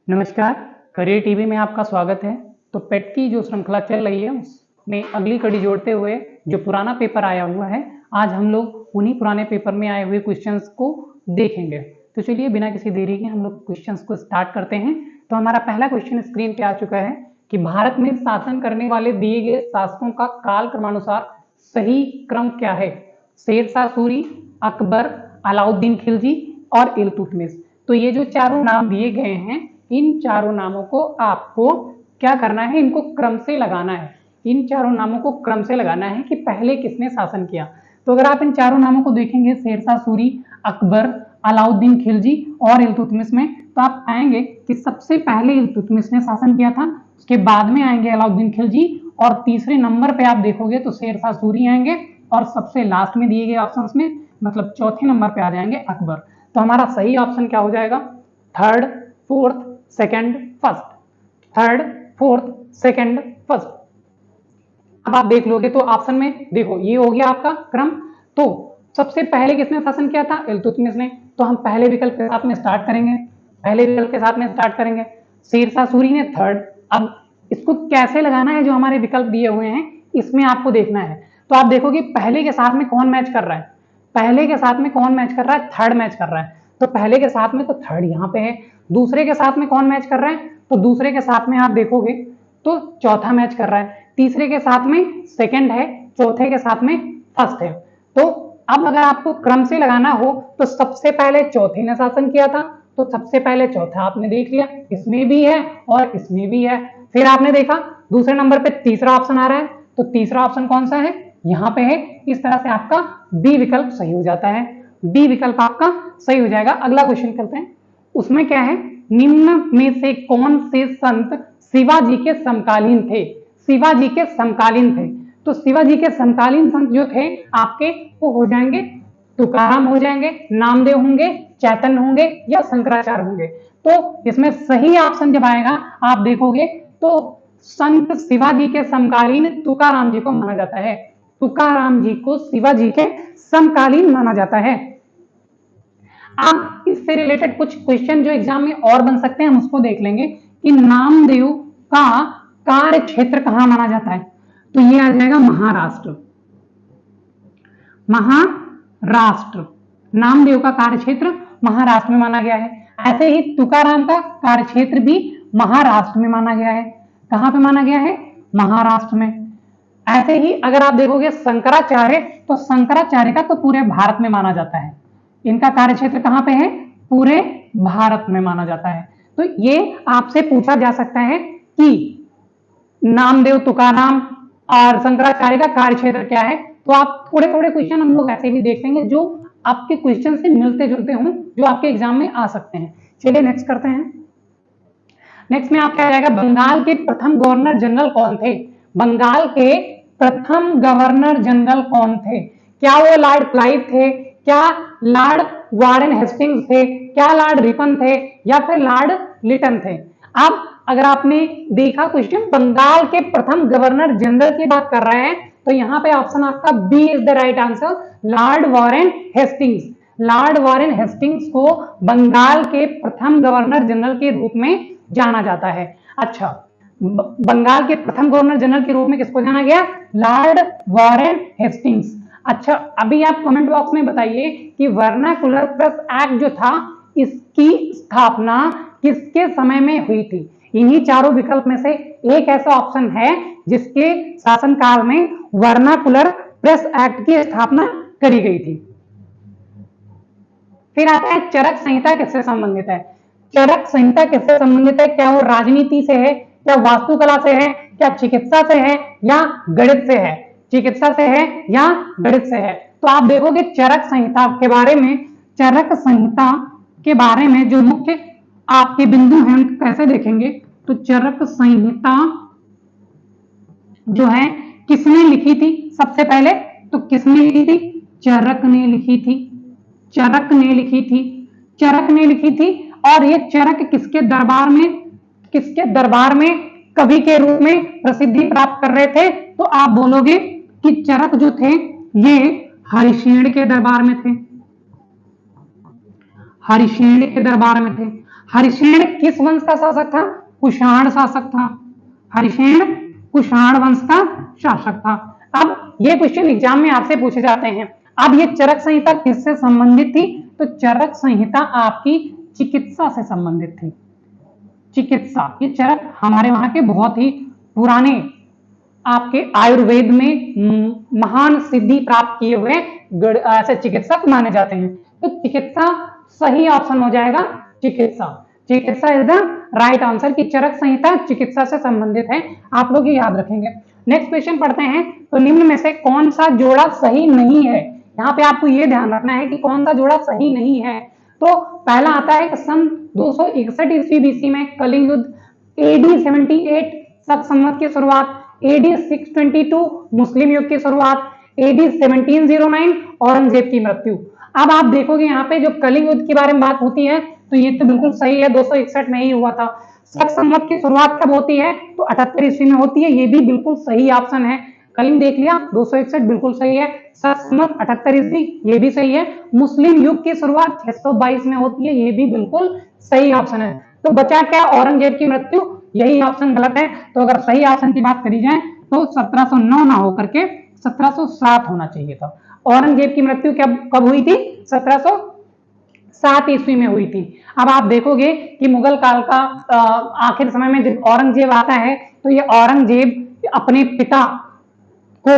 नमस्कार, career TV में आपका स्वागत है। तो पेट की जो श्रृंखला चल रही है उसमें अगली कड़ी जोड़ते हुए जो पुराना पेपर आया हुआ है, आज हम लोग उन्हीं पुराने पेपर में आए हुए क्वेश्चंस को देखेंगे। तो चलिए बिना किसी देरी के हम लोग क्वेश्चंस को स्टार्ट करते हैं। तो हमारा पहला क्वेश्चन स्क्रीन पे आ चुका है कि भारत में शासन करने वाले दिए गए शासकों का काल क्रमानुसार सही क्रम क्या है? शेरशाह सूरी, अकबर, अलाउद्दीन खिलजी और इल्तुतमिश। तो ये जो चारों नाम दिए गए हैं, इन चारों नामों को आपको क्या करना है, इनको क्रम से लगाना है। इन चारों नामों को क्रम से लगाना है कि पहले किसने शासन किया। तो अगर आप इन चारों नामों को देखेंगे, शेरशाह सूरी, अकबर, अलाउद्दीन खिलजी और इल्तुतमिश में, तो आप पाएंगे कि सबसे पहले इल्तुतमिश ने शासन किया था, उसके बाद में आएंगे अलाउद्दीन खिलजी और तीसरे नंबर पे आप देखोगे तो शेरशाह सूरी आएंगे और सबसे लास्ट में दिए गए ऑप्शंस में मतलब चौथे नंबर पे आ जाएंगे अकबर। तो हमारा सही ऑप्शन क्या हो जाएगा? Third, fourth, second, first. Third, fourth, second, first. अब आप देख लोगे तो ऑप्शन में देखो ये हो गया आपका क्रम। तो सबसे पहले किसने शासन किया था? इल्तुतमिश ने। तो हम पहले विकल्प के साथ में स्टार्ट करेंगे, पहले विकल्प के साथ में स्टार्ट करेंगे। शेरशाह सूरी ने थर्ड। अब इसको कैसे लगाना है, जो हमारे विकल्प दिए हुए हैं इसमें आपको देखना है। तो आप देखोगे पहले के साथ में कौन मैच कर रहा है, पहले के साथ में कौन मैच कर रहा है? थर्ड मैच कर रहा है। तो पहले के साथ में तो थर्ड यहाँ पे है। दूसरे के साथ में कौन मैच कर रहा है? तो दूसरे के साथ में आप देखोगे तो चौथा मैच कर रहा है। तीसरे के साथ में सेकंड है, चौथे के साथ में फर्स्ट है। तो अब अगर आपको क्रम से लगाना हो तो सबसे पहले चौथे ने शासन किया था, तो सबसे पहले चौथा आपने देख लिया, इसमें भी है और इसमें भी है। फिर आपने देखा दूसरे नंबर पे तीसरा ऑप्शन आ रहा है, तो तीसरा ऑप्शन कौन सा है? यहाँ पे है। इस तरह से आपका बी विकल्प सही हो जाता है, बी विकल्प आपका सही हो जाएगा। अगला क्वेश्चन करते हैं, उसमें क्या है? निम्न में से कौन से संत शिवाजी के समकालीन थे? शिवाजी के समकालीन थे। तो शिवाजी के समकालीन संत जो थे आपके, वो हो जाएंगे तुकाराम हो जाएंगे, नामदेव होंगे, चैतन्य होंगे या शंकराचार्य होंगे। तो इसमें सही ऑप्शन जब आएगा आप देखोगे तो संत शिवाजी के समकालीन तुकाराम जी को माना जाता है। तुकाराम जी को शिवाजी के समकालीन माना जाता है। अब इससे रिलेटेड कुछ क्वेश्चन जो एग्जाम में और बन सकते हैं हम उसको देख लेंगे कि नामदेव का कार्य क्षेत्र कहां माना जाता है। तो ये आ जाएगा महाराष्ट्र। महाराष्ट्र, नामदेव का कार्य क्षेत्र महाराष्ट्र में माना गया है। ऐसे ही तुकाराम का कार्य क्षेत्र भी महाराष्ट्र में माना गया है। कहां पे माना गया है? महाराष्ट्र में। ऐसे ही अगर आप देखोगे शंकराचार्य, तो शंकराचार्य का तो पूरे भारत में माना जाता है। इनका कार्य क्षेत्र कहां पे है? पूरे भारत में माना जाता है। तो ये आपसे पूछा जा सकता है कि नामदेव, तुकाराम और शंकराचार्य का कार्य क्षेत्र क्या है। तो आप थोड़े थोड़े क्वेश्चन हम लोग ऐसे भी देख लेंगे जो आपके क्वेश्चन से मिलते जुलते हों, जो आपके एग्जाम में आ सकते हैं। चलिए नेक्स्ट करते हैं। नेक्स्ट में आपका जाएगा बंगाल के प्रथम गवर्नर जनरल कौन थे? बंगाल के प्रथम गवर्नर जनरल कौन थे? क्या वो लॉर्ड क्लाइव थे? क्या लॉर्ड वारेन हेस्टिंग्स थे? क्या लॉर्ड रिपन थे या फिर लॉर्ड लिटन थे? अब अगर आपने देखा क्वेश्चन बंगाल के प्रथम गवर्नर जनरल की बात कर रहे हैं, तो यहाँ पे ऑप्शन आपका B is the right answer, Lord Warren Hastings. Lord Warren Hastings को बंगाल के प्रथम गवर्नर जनरल के रूप में जाना जाता है। अच्छा, बंगाल के प्रथम गवर्नर जनरल के रूप में किसको जाना गया? Lord Warren Hastings. अच्छा, अभी आप कमेंट बॉक्स में बताइए कि वर्नाकुलर प्रेस एक्ट जो था, इसकी स्थापना किसके समय में हुई थी? इन्हीं चारों विकल्प में से एक ऐसा ऑप्शन है जिसके शासनकाल में वर्नाकुलर प्रेस एक्ट की स्थापना करी गई थी। फिर आता है चरक संहिता किससे संबंधित है? चरक संहिता किससे संबंधित है? क्या वो राजनीति से है, क्या वास्तुकला से है, क्या चिकित्सा से है या गणित से है? चिकित्सा से है या गणित से है? तो आप देखोगे चरक संहिता के बारे में, चरक संहिता के बारे में जो मुख्य आपके बिंदु हैं कैसे देखेंगे, तो चरक संहिता जो है किसने लिखी थी? सबसे पहले तो किसने लिखी थी? चरक ने लिखी थी। चरक ने लिखी थी, चरक ने लिखी थी। और ये चरक किसके दरबार में, किसके दरबार में कवि के रूप में प्रसिद्धि प्राप्त कर रहे थे? तो आप बोलोगे कि चरक जो थे ये हरिशेन के दरबार में थे। हरिशेन के दरबार में थे। हरिशेन किस वंश का शासक था? कुषाण शासक था। हरिशेन कुषाण वंश का शासक था। अब ये क्वेश्चन एग्जाम में आपसे पूछे जाते हैं। अब ये चरक संहिता किससे संबंधित थी? तो चरक संहिता आपकी चिकित्सा से संबंधित थी। चिकित्सा, ये चरक हमारे वहां के बहुत ही पुराने आपके आयुर्वेद में महान सिद्धि प्राप्त किए हुए ऐसे चिकित्सक माने जाते हैं। तो चिकित्सा सही ऑप्शन हो जाएगा। चिकित्सा, चिकित्सा इज द राइट आंसर की चरक संहिता चिकित्सा से संबंधित है। आप लोग ये याद रखेंगे। नेक्स्ट क्वेश्चन पढ़ते हैं। तो निम्न में से कौन सा जोड़ा सही नहीं है? यहाँ पे आपको ये ध्यान रखना है कि कौन सा जोड़ा सही नहीं है। तो पहला आता है सन 261 ईस्वी बीसी में कलिंग युद्ध, AD 78 शक संवत की शुरुआत, AD 622 मुस्लिम युग की शुरुआत, AD 1709 औरंगजेब की मृत्यु। अब आप देखोगे यहाँ पे जो कलिंग युद्ध के बारे में बात होती है तो ये तो बिल्कुल सही है, 261 में ही हुआ था। शक संवत की शुरुआत कब होती है? तो 78 ईस्वी में होती है। ये भी बिल्कुल सही ऑप्शन है। कलिंग देख लिया, 261 बिल्कुल सही है। शक संवत 78 ईस्वी, ये भी सही है। मुस्लिम युग की शुरुआत 622 में होती है, ये भी बिल्कुल सही ऑप्शन है। तो बचा क्या? औरंगजेब की मृत्यु, यही ऑप्शन गलत है। तो अगर सही ऑप्शन की बात करी जाए तो 1709 ना होकर के 1707 होना चाहिए था। औरंगजेब की मृत्यु कब हुई थी? 1707 ईस्वी में हुई थी। अब आप देखोगे कि मुगल काल का आखिर समय में जब औरंगजेब आता है तो ये औरंगजेब अपने पिता को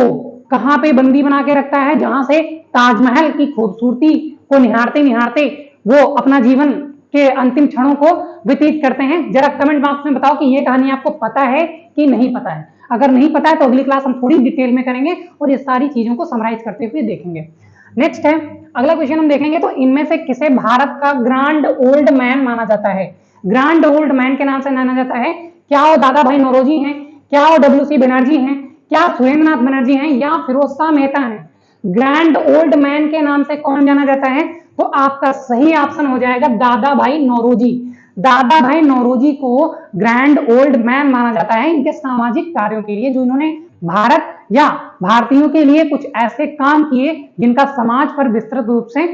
कहां पे बंदी बना के रखता है? जहां से ताजमहल की खूबसूरती को निहारते निहारते वो अपना जीवन के अंतिम क्षणों को व्यतीत करते हैं। जरा कमेंट बॉक्स में बताओ कि ये कहानी आपको पता है कि नहीं पता है। अगर नहीं पता है तो अगली क्लास हम थोड़ी डिटेल में करेंगे और ये सारी चीजों को समराइज करते हुए देखेंगे। नेक्स्ट है अगला क्वेश्चन हम देखेंगे। तो इनमें से किसे भारत का ग्रांड ओल्ड मैन माना जाता है? ग्रांड ओल्ड मैन के नाम से जाना जाता है। क्या वो दादा भाई नौरोजी हैं? क्या वो WC बनर्जी हैं? क्या सुरेंद्रनाथ बनर्जी हैं? या फिरोज शाह मेहता हैं? ग्रैंड ओल्ड मैन के नाम से कौन जाना जाता है? तो आपका सही ऑप्शन हो जाएगा दादा भाई नौरोजी। दादा भाई नौरोजी को ग्रैंड ओल्ड मैन माना जाता है इनके सामाजिक कार्यों के लिए, जो इन्होंने भारत या भारतीयों के लिए कुछ ऐसे काम किए जिनका समाज पर विस्तृत रूप से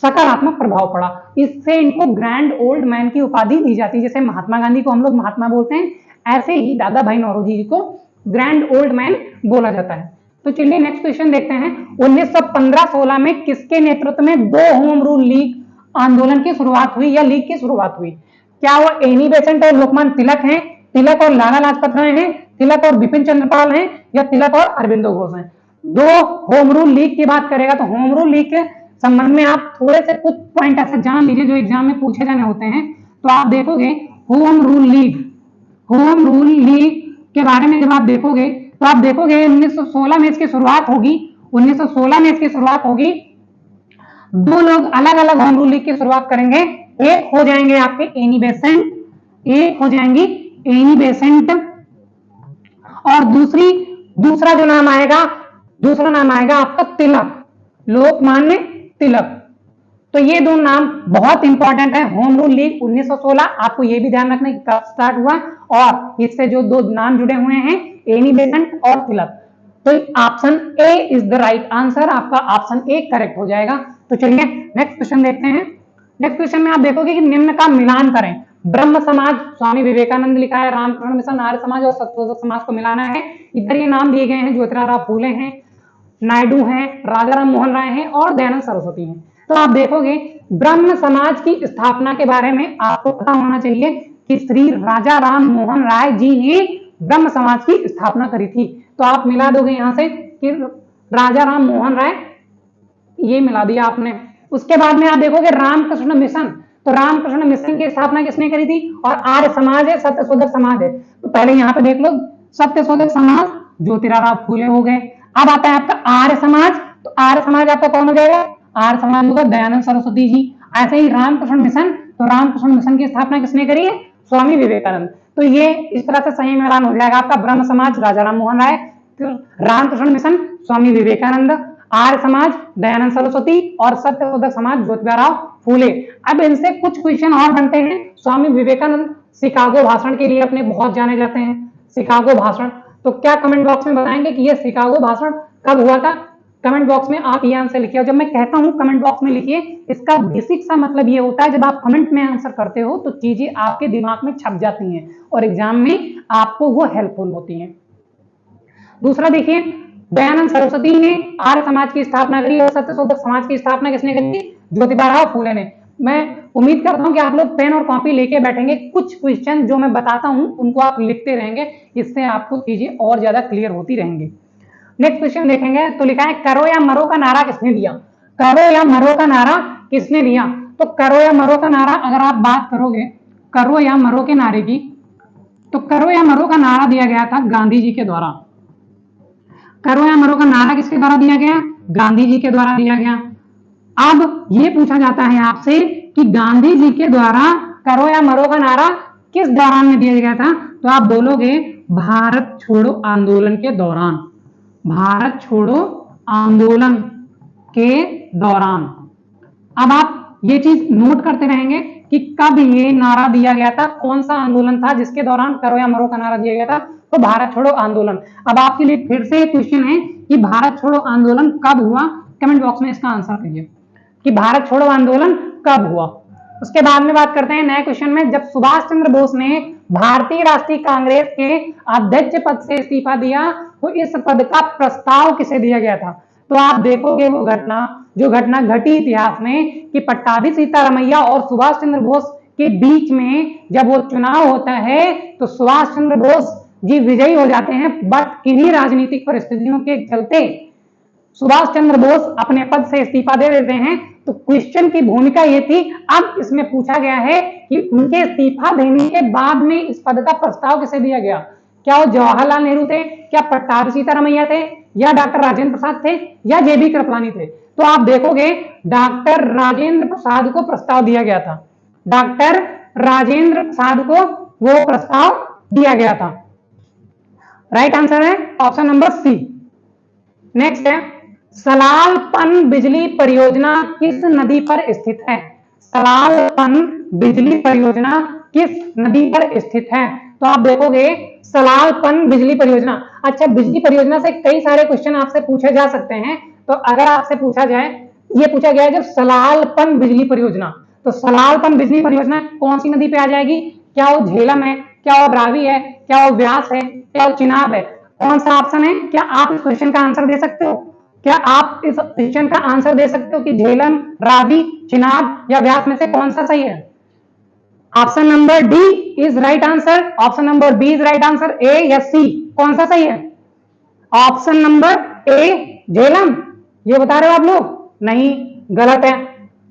सकारात्मक प्रभाव पड़ा। इससे इनको ग्रैंड ओल्ड मैन की उपाधि दी जाती है। जैसे महात्मा गांधी को हम लोग महात्मा बोलते हैं, ऐसे ही दादा भाई नौरोजी जी को ग्रैंड ओल्ड मैन बोला जाता है। तो चलिए नेक्स्ट क्वेश्चन देखते हैं। 1915-16 में किसके नेतृत्व में दो होम रूल लीग आंदोलन की शुरुआत हुई या लीग की शुरुआत हुई? क्या वो एनी बेसेंट और लोकमान्य तिलक हैं, तिलक और लाला लाजपत राय हैं, तिलक और बिपिन चंद्रपाल हैं, या तिलक और अरविंदो घोष हैं? दो होम रूल लीग की बात करेगा तो होम रूल लीग के संबंध में आप थोड़े से कुछ पॉइंट ऐसे जान लीजिए जो एग्जाम में पूछे जाने होते हैं। तो आप देखोगे होम रूल लीग के बारे में जब आप देखोगे तो आप देखोगे 1916 में इसकी शुरुआत होगी। 1916 में इसकी शुरुआत होगी। दो लोग अलग अलग होम रूल लीग की शुरुआत करेंगे। एक हो जाएंगे आपके एनी बेसेंट, एक हो जाएंगी एनी बेसेंट, और दूसरा जो नाम आएगा, दूसरा नाम आएगा आपका तिलक, लोकमान्य तिलक। तो ये दो नाम बहुत इंपॉर्टेंट है। होम रूल लीग 1916, आपको ये भी ध्यान रखना है कब स्टार्ट हुआ, और इससे जो दो नाम जुड़े हुए हैं एनी बेसेंट और तिलक। तो option A is the right answer, आपका ऑप्शन ए करेक्ट हो जाएगा। तो चलिए नेक्स्ट क्वेश्चन देखते हैं। नेक्स्ट क्वेश्चन में आप देखोगे कि निम्न का मिलान करें। ब्रह्म समाज स्वामी विवेकानंद लिखा है, रामकृष्ण मिशन आर्य समाज और सत्यशोधक समाज को मिलाना है। इधर ये नाम दिए गए हैं, ज्योतिराव फूले हैं, नायडू हैं, राजा राम मोहन राय हैं और दयानंद सरस्वती हैं। तो आप देखोगे ब्रह्म समाज की स्थापना के बारे में आपको पता होना चाहिए कि श्री राजा राम मोहन राय जी ने ब्रह्म समाज की स्थापना करी थी। तो आप मिला दोगे यहां से कि राजा राम मोहन राय, ये मिला दिया आपने। उसके बाद में आप देखोगे रामकृष्ण मिशन, तो रामकृष्ण मिशन की स्थापना किसने करी थी? और आर्य समाज है, सत्यशोधक समाज है। तो पहले यहां पे देख लो, सत्यशोधक समाज ज्योतिराव फूले हो गए। अब आता है आपका आर्य समाज, तो आर्य समाज आपका कौन हो जाएगा? आर्य समाज होगा दयानंद सरस्वती जी। ऐसे ही रामकृष्ण मिशन, तो रामकृष्ण मिशन की स्थापना किसने करी है? स्वामी विवेकानंद। तो ये इस तरह से सही मिलान हो जाएगा आपका। ब्रह्म समाज राजा राम मोहन राय, रामकृष्ण मिशन स्वामी विवेकानंद, आर्य समाज दयानंद सरस्वती और सत्यशोधक समाज ज्योतिराव फूले। अब इनसे कुछ क्वेश्चन और बनते हैं। स्वामी विवेकानंद शिकागो भाषण के लिए अपने बहुत जाने जाते हैं। शिकागो भाषण, तो क्या कमेंट बॉक्स में बताएंगे कि यह शिकागो भाषण कब हुआ था? कमेंट बॉक्स में आप ये आंसर लिखिए। और जब मैं कहता हूं कमेंट बॉक्स में लिखिए, इसका बेसिक सा मतलब ये होता है जब आप कमेंट में आंसर करते हो तो चीजें आपके दिमाग में छप जाती हैं और एग्जाम में आपको वो हेल्पफुल होती हैं। दूसरा देखिए, दयानंद सरस्वती ने आर्य समाज की स्थापना करी और सत्यशोधक समाज की स्थापना किसने करी? ज्योतिबा फूले ने। मैं उम्मीद करता हूं कि आप लोग पेन और कॉपी लेके बैठेंगे, कुछ क्वेश्चन जो मैं बताता हूं उनको आप लिखते रहेंगे, इससे आपको चीजें और ज्यादा क्लियर होती रहेंगी। नेक्स्ट क्वेश्चन देखेंगे तो लिखा है करो या मरो का नारा किसने दिया? करो या मरो का नारा किसने दिया? तो करो या मरो का नारा अगर आप बात करोगे करो या मरो के नारे की, तो करो या मरो का नारा दिया गया था गांधी जी के द्वारा। करो या मरो का नारा किसके द्वारा दिया गया? गांधी जी के द्वारा दिया गया। अब ये पूछा जाता है आपसे कि गांधी जी के द्वारा करो या मरो का नारा किस दौरान में दिया गया था? तो आप बोलोगे भारत छोड़ो आंदोलन के दौरान। भारत छोड़ो आंदोलन के दौरान। अब आप ये चीज नोट करते रहेंगे कि कब ये नारा दिया गया था, कौन सा आंदोलन था जिसके दौरान करो या मरो का नारा दिया गया था? तो भारत छोड़ो आंदोलन। अब आपके लिए फिर से क्वेश्चन है कि भारत छोड़ो आंदोलन कब हुआ? कमेंट बॉक्स में इसका आंसर करिए कि भारत छोड़ो आंदोलन कब हुआ। उसके बाद में बात करते हैं नए क्वेश्चन में, जब सुभाष चंद्र बोस ने भारतीय राष्ट्रीय कांग्रेस के अध्यक्ष पद से इस्तीफा दिया तो इस पद का प्रस्ताव किसे दिया गया था? तो आप देखोगे वो घटना घटी इतिहास में कि पट्टाभी सीतारमैया और सुभाष चंद्र बोस के बीच में जब वो चुनाव होता है तो सुभाष चंद्र बोस जी विजयी हो जाते हैं, बट किन्हीं राजनीतिक परिस्थितियों के चलते सुभाष चंद्र बोस अपने पद से इस्तीफा दे देते हैं। तो क्वेश्चन की भूमिका ये थी, अब इसमें पूछा गया है कि उनके इस्तीफा देने के बाद में इस पद का प्रस्ताव किसे दिया गया? क्या वो जवाहरलाल नेहरू थे, क्या पट्टाभी सीतारमैया थे, या डॉक्टर राजेंद्र प्रसाद थे, या जेबी कृपलानी थे? तो आप देखोगे डॉक्टर राजेंद्र प्रसाद को प्रस्ताव दिया गया था। डॉक्टर राजेंद्र प्रसाद को वो प्रस्ताव दिया गया था। राइट आंसर है ऑप्शन नंबर सी। नेक्स्ट है, सलाल पन बिजली परियोजना किस नदी पर स्थित है? सलाल पन बिजली परियोजना किस नदी पर स्थित है? तो आप देखोगे सलाल पन बिजली परियोजना। अच्छा, बिजली परियोजना से कई सारे क्वेश्चन आपसे पूछे जा सकते हैं। तो अगर आपसे पूछा जाए, ये पूछा गया है जब सलाल पन बिजली परियोजना, तो सलाल पन बिजली परियोजना कौन सी नदी पे आ जाएगी? क्या वो झेलम है, क्या वो रावी है, क्या वो व्यास है, क्या वो चिनाब है? कौन सा ऑप्शन है? क्या आप इस क्वेश्चन का आंसर दे सकते हो? क्या आप इस क्वेश्चन का आंसर दे सकते हो कि झेलम, रावी, चिनाब या व्यास में से कौन सा सही है? Option number d is right answer, option number b is right answer, a या सी कौन सा सही है? ऑप्शन नंबर ए झेलम, ये बता रहे हो आप लोग? नहीं, गलत है।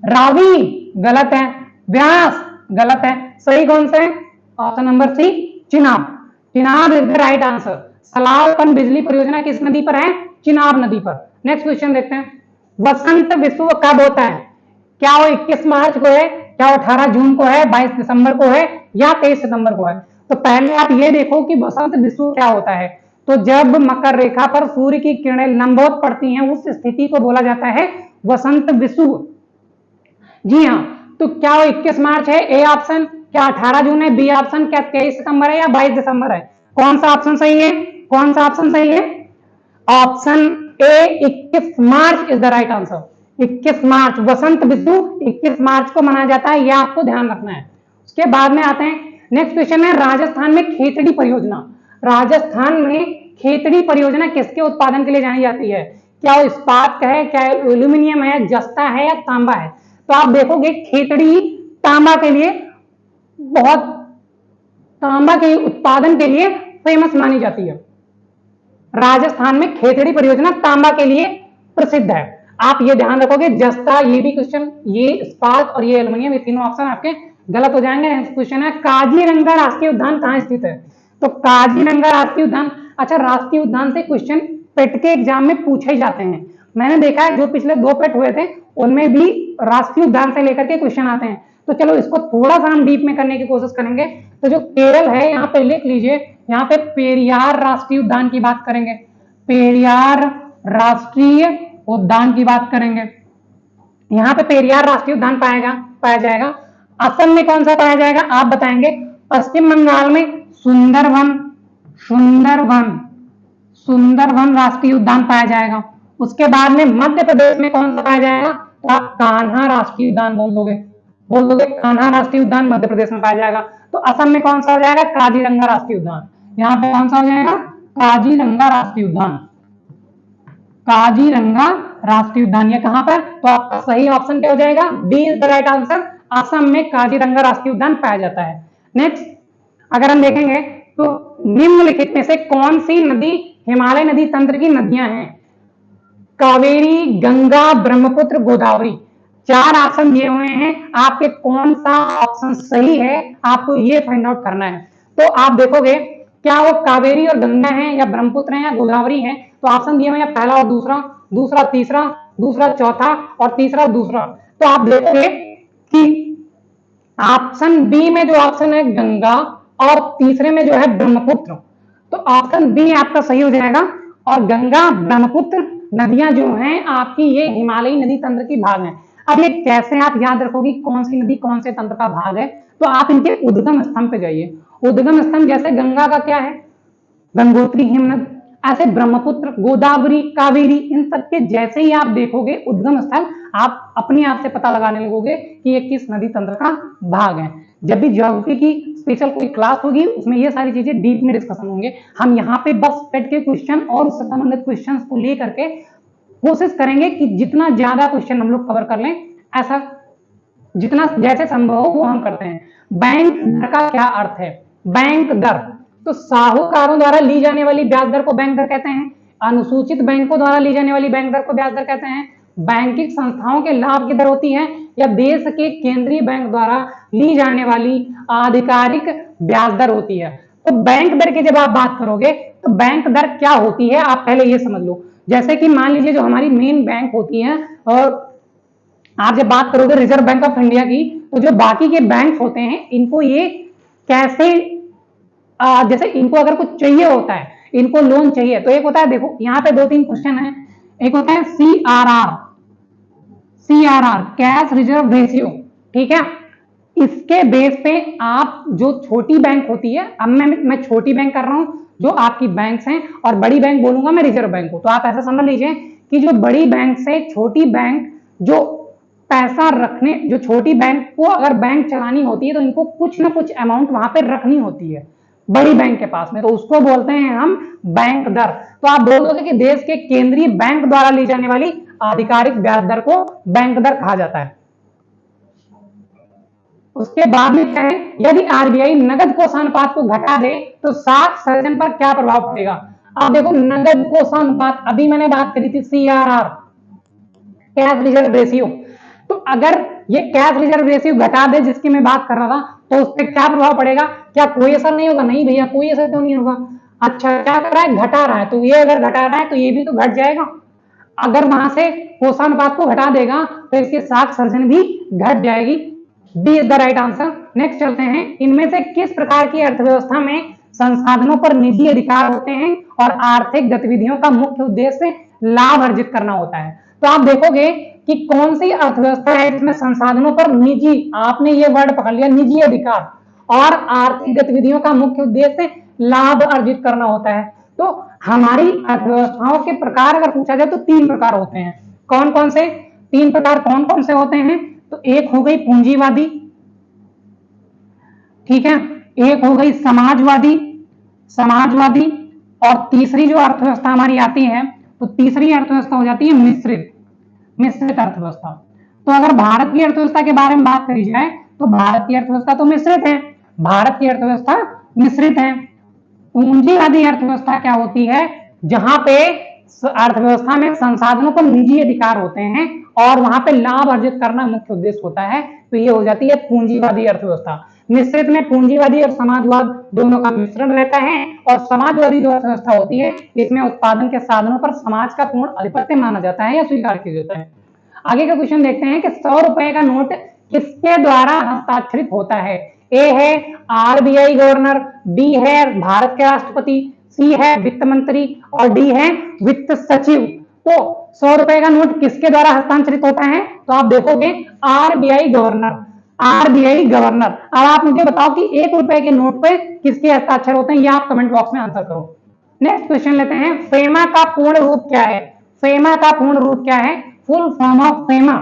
रावी गलत है, व्यास गलत है, सही कौन सा है? Option number C Chenab. Chenab is the right answer. Salal पन बिजली परियोजना किस नदी पर है? चिनाब नदी पर। नेक्स्ट क्वेश्चन देखते हैं, वसंत विश्व कब होता है? क्या वो 21 मार्च को है, क्या वो 18 जून को है, 22 दिसंबर को है, या 23 सितंबर को है? तो पहले आप ये देखो कि वसंत विश्व क्या होता है। तो जब मकर रेखा पर सूर्य की किरणें लंबवत पड़ती हैं उस स्थिति को बोला जाता है वसंत विश्व। जी हाँ, तो क्या वो 21 मार्च है? A option. क्या 18 जून है? B option. क्या 23 सितंबर है या 22 दिसंबर है? कौन सा ऑप्शन सही है? कौन सा ऑप्शन सही है? Option A 21 March is the right answer. 21 मार्च वसंत विश्व 21 मार्च को मनाया जाता है, यह आपको ध्यान रखना है। उसके बाद में आते हैं, नेक्स्ट क्वेश्चन है राजस्थान में खेतड़ी परियोजना। राजस्थान में खेतड़ी परियोजना किसके उत्पादन के लिए जानी जाती है? क्या वो इस्पात का है, क्या एल्यूमिनियम है, जस्ता है या तांबा है? तो आप देखोगे खेतड़ी तांबा के लिए बहुत तांबा के उत्पादन के लिए फेमस मानी जाती है। राजस्थान में खेतड़ी परियोजना तांबा के लिए प्रसिद्ध है। आप ये ध्यान रखोगे, जस्ता, ये भी क्वेश्चन, ये इस्पात और ये एल्यूमिनियम, ये तीनों ऑप्शन आपके गलत हो जाएंगे। नेक्स्ट क्वेश्चन है काजीरंगा राष्ट्रीय उद्यान कहाँ स्थित है? तो काजीरंगा राष्ट्रीय उद्यान, अच्छा राष्ट्रीय उद्यान से क्वेश्चन पेट के एग्जाम में पूछे जाते हैं। मैंने देखा है जो पिछले 2 पेट हुए थे उनमें भी राष्ट्रीय उद्यान से लेकर के क्वेश्चन आते हैं। तो चलो इसको थोड़ा सा हम डीप में करने की कोशिश करेंगे। तो जो केरल है यहाँ पे लिख लीजिए, यहाँ पे पेरियार राष्ट्रीय उद्यान की बात करेंगे। पेरियार राष्ट्रीय उद्यान की बात करेंगे, यहाँ पे पेरियार राष्ट्रीय उद्यान पाया जाएगा। असम में कौन सा पाया जाएगा आप बताएंगे? पश्चिम बंगाल में सुंदरवन राष्ट्रीय उद्यान पाया जाएगा। उसके बाद में मध्य प्रदेश में कौन सा पाया जाएगा, तो आप कान्हा राष्ट्रीय उद्यान बोल दोगे कान्हा राष्ट्रीय उद्यान मध्य प्रदेश में पाया जाएगा। तो असम में कौन सा हो जाएगा, काजीरंगा राष्ट्रीय उद्यान। यहाँ पे कौन सा हो जाएगा, काजीरंगा राष्ट्रीय उद्यान, काजीरंगा राष्ट्रीय उद्यान। ये कहां पर, तो आपका सही ऑप्शन क्या हो जाएगा, B is the right answer. Assam में काजीरंगा राष्ट्रीय उद्यान पाया जाता है। नेक्स्ट अगर हम देखेंगे तो निम्नलिखित में से कौन सी नदी हिमालय नदी तंत्र की नदियां हैं, कावेरी, गंगा, ब्रह्मपुत्र, गोदावरी। 4 ऑप्शन दिए हुए हैं, आपके कौन सा ऑप्शन सही है आपको ये फाइंड आउट करना है। तो आप देखोगे क्या वो कावेरी और गंगा है या ब्रह्मपुत्र है या गोदावरी है, तो ऑप्शन दिए हुए हैं पहला और दूसरा, दूसरा तीसरा, दूसरा चौथा और तीसरा दूसरा। तो आप देखोगे कि ऑप्शन बी में जो ऑप्शन है गंगा और तीसरे में जो है ब्रह्मपुत्र, तो ऑप्शन बी आपका सही हो जाएगा। और गंगा ब्रह्मपुत्र नदियां जो हैं आपकी ये हिमालयी नदी तंत्र की भाग हैं। अब ये कैसे आप याद रखोगी कौन सी नदी कौन से तंत्र का भाग है, तो आप इनके उद्गम स्तंभ पे जाइए। उद्गम स्तंभ जैसे गंगा का क्या है, गंगोत्री हिमनद, ऐसे ब्रह्मपुत्र, गोदावरी, कावेरी, इन सबके जैसे ही आप देखोगे उद्गम स्थल, आप अपने आप से पता लगाने लगोगे कि ये किस नदी तंत्र का भाग है। जब भी ज्योग्राफी की स्पेशल कोई क्लास होगी उसमें ये सारी चीजें डीप में डिस्कशन होंगे। हम यहाँ पे बस पेट के क्वेश्चन और उससे संबंधित क्वेश्चन को लेकर के कोशिश करेंगे कि जितना ज्यादा क्वेश्चन हम लोग कवर कर लें, ऐसा जितना जैसे संभव हो वो हम करते हैं। बैंक दर का क्या अर्थ है, बैंक दर, तो साहूकारों द्वारा ली जाने वाली ब्याज दर को बैंक दर कहते हैं, अनुसूचित बैंकों द्वारा ली जाने वाली बैंक दर को ब्याज दर कहते हैं, बैंकिंग संस्थाओं के लाभ की दर होती है, या देश के केंद्रीय बैंक द्वारा ली जाने वाली आधिकारिक ब्याज दर होती है। तो बैंक दर की जब आप बात करोगे तो बैंक दर क्या होती है आप पहले ये समझ लो। जैसे कि मान लीजिए जो हमारी मेन बैंक होती है, और आप जब बात करोगे रिजर्व बैंक ऑफ इंडिया की, तो जो बाकी के बैंक होते हैं इनको ये कैसे जैसे इनको अगर कुछ चाहिए होता है, इनको लोन चाहिए, तो एक होता है, देखो यहाँ पे 2-3 क्वेश्चन है, एक होता है CRR, कैश रिजर्व रेशियो, ठीक है। इसके बेस पे आप जो छोटी बैंक होती है, अब मैं छोटी बैंक कर रहा हूं, जो आपकी बैंक्स हैं, और बड़ी बैंक बोलूंगा मैं रिजर्व बैंक को। तो आप ऐसा समझ लीजिए कि जो बड़ी बैंक से छोटी बैंक जो पैसा रखने, जो छोटी बैंक को अगर बैंक चलानी होती है तो इनको कुछ ना कुछ अमाउंट वहां पे रखनी होती है बड़ी बैंक के पास में, तो उसको बोलते हैं हम बैंक दर। तो आप बोलोगे कि देश के केंद्रीय बैंक द्वारा ली जाने वाली आधिकारिक ब्याज दर को बैंक दर कहा जाता है। उसके बाद में क्या है, यदि आरबीआई नगद कोषानुपात को घटा दे तो साख सर्जन पर क्या प्रभाव पड़ेगा। अब देखो नगद कोषानुपात, अभी मैंने बात करी थी CRR, कैश रिजर्व रेशियो, तो अगर ये कैश रिजर्व रेशियो घटा दे जिसकी मैं बात कर रहा था, तो उस पर क्या प्रभाव पड़ेगा, क्या कोई असर नहीं होगा, नहीं भैया कोई असर क्यों नहीं होगा। अच्छा क्या कर रहा है, घटा रहा है, तो ये अगर घटा रहा है तो ये भी तो घट जाएगा। अगर वहां से कोषानुपात को घटा देगा तो इसके साख सर्जन भी घट जाएगी। B is the right answer. Next चलते हैं, इनमें से किस प्रकार की अर्थव्यवस्था में संसाधनों पर निजी अधिकार होते हैं और आर्थिक गतिविधियों का मुख्य उद्देश्य लाभ अर्जित करना होता है। तो आप देखोगे कि कौन सी अर्थव्यवस्था है जिसमें संसाधनों पर निजी, आपने ये वर्ड पकड़ लिया, निजी अधिकार, और आर्थिक गतिविधियों का मुख्य उद्देश्य लाभ अर्जित करना होता है। तो हमारी अर्थव्यवस्थाओं के प्रकार अगर पूछा जाए तो 3 प्रकार होते हैं। कौन कौन से 3 प्रकार कौन कौन से होते हैं, तो एक हो गई पूंजीवादी, ठीक है, एक हो गई समाजवादी, और तीसरी जो अर्थव्यवस्था हमारी आती है, तो तीसरी अर्थव्यवस्था हो जाती है मिश्रित अर्थव्यवस्था। तो अगर भारत की अर्थव्यवस्था के बारे में बात करी जाए तो भारत की अर्थव्यवस्था तो मिश्रित है, भारत की अर्थव्यवस्था मिश्रित है। पूंजीवादी अर्थव्यवस्था क्या होती है, जहां पे अर्थव्यवस्था में संसाधनों पर निजी अधिकार होते हैं और वहां पे लाभ अर्जित करना मुख्य उद्देश्य होता है, तो ये हो जाती है पूंजीवादी अर्थव्यवस्था। मिश्रित में पूंजीवादी और समाजवाद दोनों का मिश्रण रहता है, और समाजवादी जो अर्थव्यवस्था होती है इसमें उत्पादन के साधनों पर समाज का पूर्ण आधिपत्य माना जाता है या स्वीकार किया जाता है। आगे का क्वेश्चन देखते हैं कि 100 रुपए का नोट किसके द्वारा हस्ताक्षरित होता है। ए है आरबीआई गवर्नर, बी है भारत के राष्ट्रपति, सी है वित्त मंत्री, और डी है वित्त सचिव। तो 100 रुपए का नोट किसके द्वारा हस्तांतरित होता है, तो आप देखोगे आरबीआई गवर्नर। अब आप मुझे बताओ कि 1 रुपए के नोट पे किसके हस्ताक्षर होते हैं, ये आप कमेंट बॉक्स में आंसर करो। नेक्स्ट क्वेश्चन लेते हैं, फेमा का पूर्ण रूप क्या है। फेमा का पूर्ण रूप क्या है? फुल फॉर्म ऑफ फेमा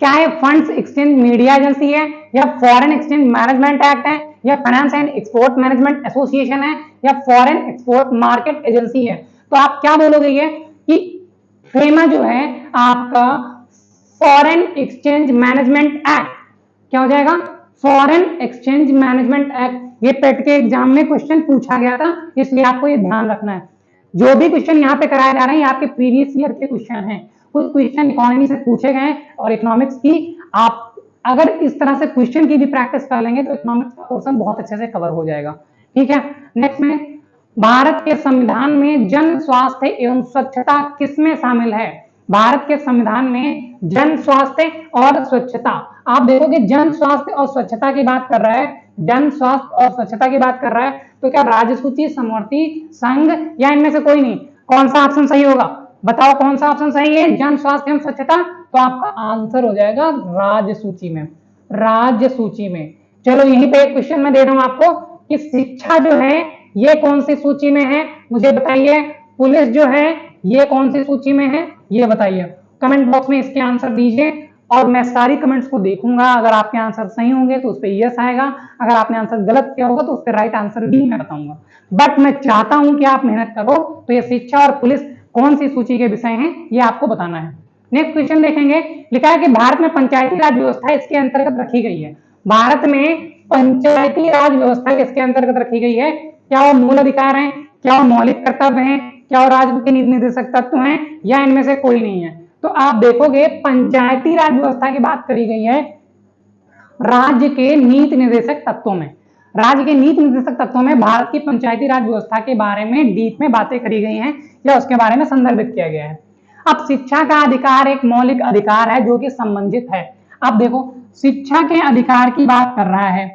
क्या है? फंड्स एक्सचेंज मीडिया एजेंसी है, या फॉरेन एक्सचेंज मैनेजमेंट एक्ट है, या finance and export management association है, या फॉरेन एक्सपोर्ट मार्केट एजेंसी है? तो आप क्या बोलोगे ये कि फेमा जो है आपका फॉरेन एक्सचेंज मैनेजमेंट एक्ट, क्या हो जाएगा? Foreign exchange management act. ये पेट के एग्जाम में क्वेश्चन पूछा गया था, इसलिए आपको ये ध्यान रखना है। जो भी क्वेश्चन यहाँ पे कराए जा रहे हैं ये आपके प्रीवियस ईयर के क्वेश्चन हैं। कुछ क्वेश्चन इकोनॉमी से पूछे गए और इकोनॉमिक्स की आप अगर इस तरह से क्वेश्चन की भी प्रैक्टिस कर लेंगे तो इकोनॉमिक्स का पोर्शन बहुत अच्छे से कवर हो जाएगा। ठीक है, नेक्स्ट में भारत के संविधान में जन स्वास्थ्य एवं स्वच्छता किसमें शामिल है? भारत के संविधान में जन स्वास्थ्य और स्वच्छता, आप देखोगे जन स्वास्थ्य और स्वच्छता की बात कर रहा है, जन स्वास्थ्य और स्वच्छता की बात कर रहा है, तो क्या राज्य सूची, समवर्ती, संघ या इनमें से कोई नहीं? कौन सा ऑप्शन सही होगा? बताओ कौन सा ऑप्शन सही है? जन स्वास्थ्य एवं स्वच्छता, तो आपका आंसर हो जाएगा राज्य सूची में, राज्य सूची में। चलो यहीं पे एक क्वेश्चन मैं दे रहा हूं आपको कि शिक्षा जो है ये कौन सी सूची में है, मुझे बताइए। पुलिस जो है ये कौन सी सूची में है, ये बताइए। कमेंट बॉक्स में इसके आंसर दीजिए और मैं सारी कमेंट्स को देखूंगा। अगर आपके आंसर सही होंगे तो उस पर यस आएगा, अगर आपने आंसर गलत किया होगा तो उस पर राइट आंसर भी मैं बताऊंगा। बट मैं चाहता हूं कि आप मेहनत करो, तो ये शिक्षा और पुलिस कौन सी सूची के विषय हैं ये आपको बताना है। नेक्स्ट क्वेश्चन देखेंगे, लिखा है कि भारत में पंचायती राज व्यवस्था इसके अंतर्गत रखी गई है। भारत में पंचायती राज व्यवस्था किसके अंतर्गत रखी गई है? क्या वो मूल अधिकार है, क्या वो मौलिक कर्तव्य है, क्या वो राज्य के नीति निर्देशक तत्व हैं, या इनमें से कोई नहीं है? तो आप देखोगे पंचायती राज व्यवस्था की बात करी गई है राज्य के नीति निर्देशक तत्वों में। राज्य के नीति निर्देशक तत्वों में भारत की पंचायती राज व्यवस्था के बारे में डीप में बातें करी गई हैं या उसके बारे में संदर्भित किया गया है। अब शिक्षा का अधिकार एक मौलिक अधिकार है जो कि संबंधित है। अब देखो शिक्षा के अधिकार की बात कर रहा है,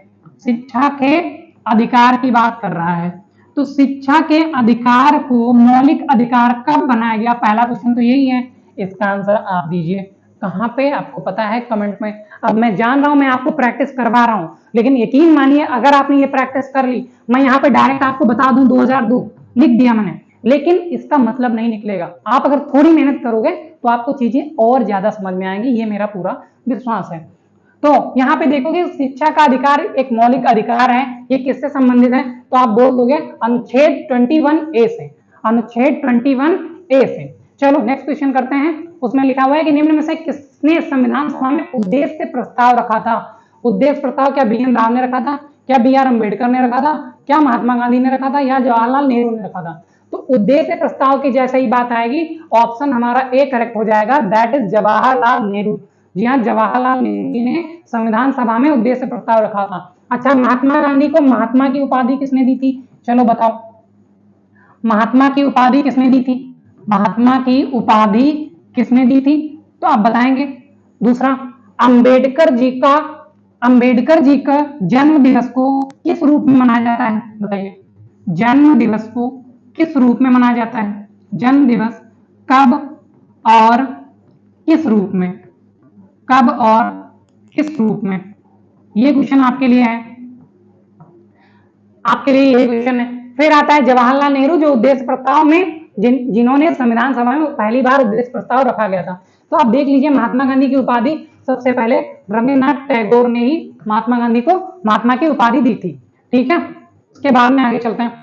शिक्षा के अधिकार की बात कर रहा है, तो शिक्षा के अधिकार को मौलिक अधिकार कब बनाया गया? पहला क्वेश्चन तो यही है, इसका आंसर आप दीजिए। कहां पे आपको पता है कमेंट में। अब मैं जान रहा हूं मैं आपको प्रैक्टिस करवा रहा हूं, लेकिन यकीन मानिए अगर आपने ये प्रैक्टिस कर ली, मैं यहाँ पे डायरेक्ट आपको बता दूं 2002 लिख दिया मैंने, लेकिन इसका मतलब नहीं निकलेगा। आप अगर थोड़ी मेहनत करोगे तो आपको चीजें और ज्यादा समझ में आएंगी, ये मेरा पूरा विश्वास है। तो यहाँ पे देखोगे शिक्षा का अधिकार एक मौलिक अधिकार है, ये किससे संबंधित है? तो आप बोल दोगे अनुच्छेद 21A से, अनुच्छेद 21A से। चलो नेक्स्ट क्वेश्चन करते हैं, उसमें लिखा हुआ है कि निम्न में से किसने संविधान सभा में उद्देश्य प्रस्ताव रखा था? उद्देश्य प्रस्ताव क्या बी.एन. राव ने रखा था, क्या बी.आर. अम्बेडकर ने रखा था, क्या महात्मा गांधी ने रखा था, या जवाहरलाल नेहरू ने रखा था? तो उद्देश्य प्रस्ताव की जैसे ही बात आएगी ऑप्शन हमारा ए करेक्ट हो जाएगा, दैट इज जवाहरलाल नेहरू। जी हाँ, जवाहरलाल नेहरू ने संविधान सभा में उद्देश्य प्रस्ताव रखा था। अच्छा, महात्मा गांधी को महात्मा की उपाधि किसने दी थी? चलो बताओ, महात्मा की उपाधि किसने दी थी? महात्मा की उपाधि किसने दी थी? तो आप बताएंगे। दूसरा, अंबेडकर जी का जन्म दिवस को किस रूप में मनाया जाता है? बताइए, जन्म दिवस को किस रूप में मनाया जाता है? जन्म दिवस कब और किस रूप में? कब और किस रूप में? ये क्वेश्चन आपके लिए है, आपके लिए ये क्वेश्चन है। फिर आता है जवाहरलाल नेहरू, जो उद्देश्य प्रस्ताव में जिन्होंने संविधान सभा में पहली बार उद्देश्य प्रस्ताव रखा गया था। तो आप देख लीजिए, महात्मा गांधी की उपाधि सबसे पहले रविन्द्रनाथ टैगोर ने ही महात्मा गांधी को महात्मा की उपाधि दी थी। ठीक है, उसके बाद में आगे चलते हैं।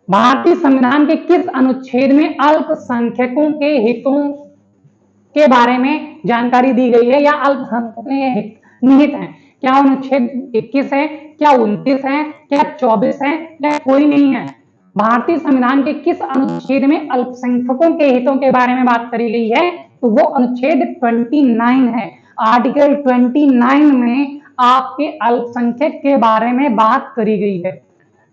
भारतीय संविधान के किस अनुच्छेद में अल्पसंख्यकों के हितों के बारे में जानकारी दी गई है या अल्पसंख्यकों के हित निहित है? क्या अनुच्छेद 21 है, क्या 29 है, क्या 24 है, या कोई नहीं है? भारतीय संविधान के किस अनुच्छेद में अल्पसंख्यकों के हितों के बारे में बात करी गई है? तो वो अनुच्छेद 29 है। आर्टिकल 29 में आपके अल्पसंख्यक के बारे में बात करी गई है।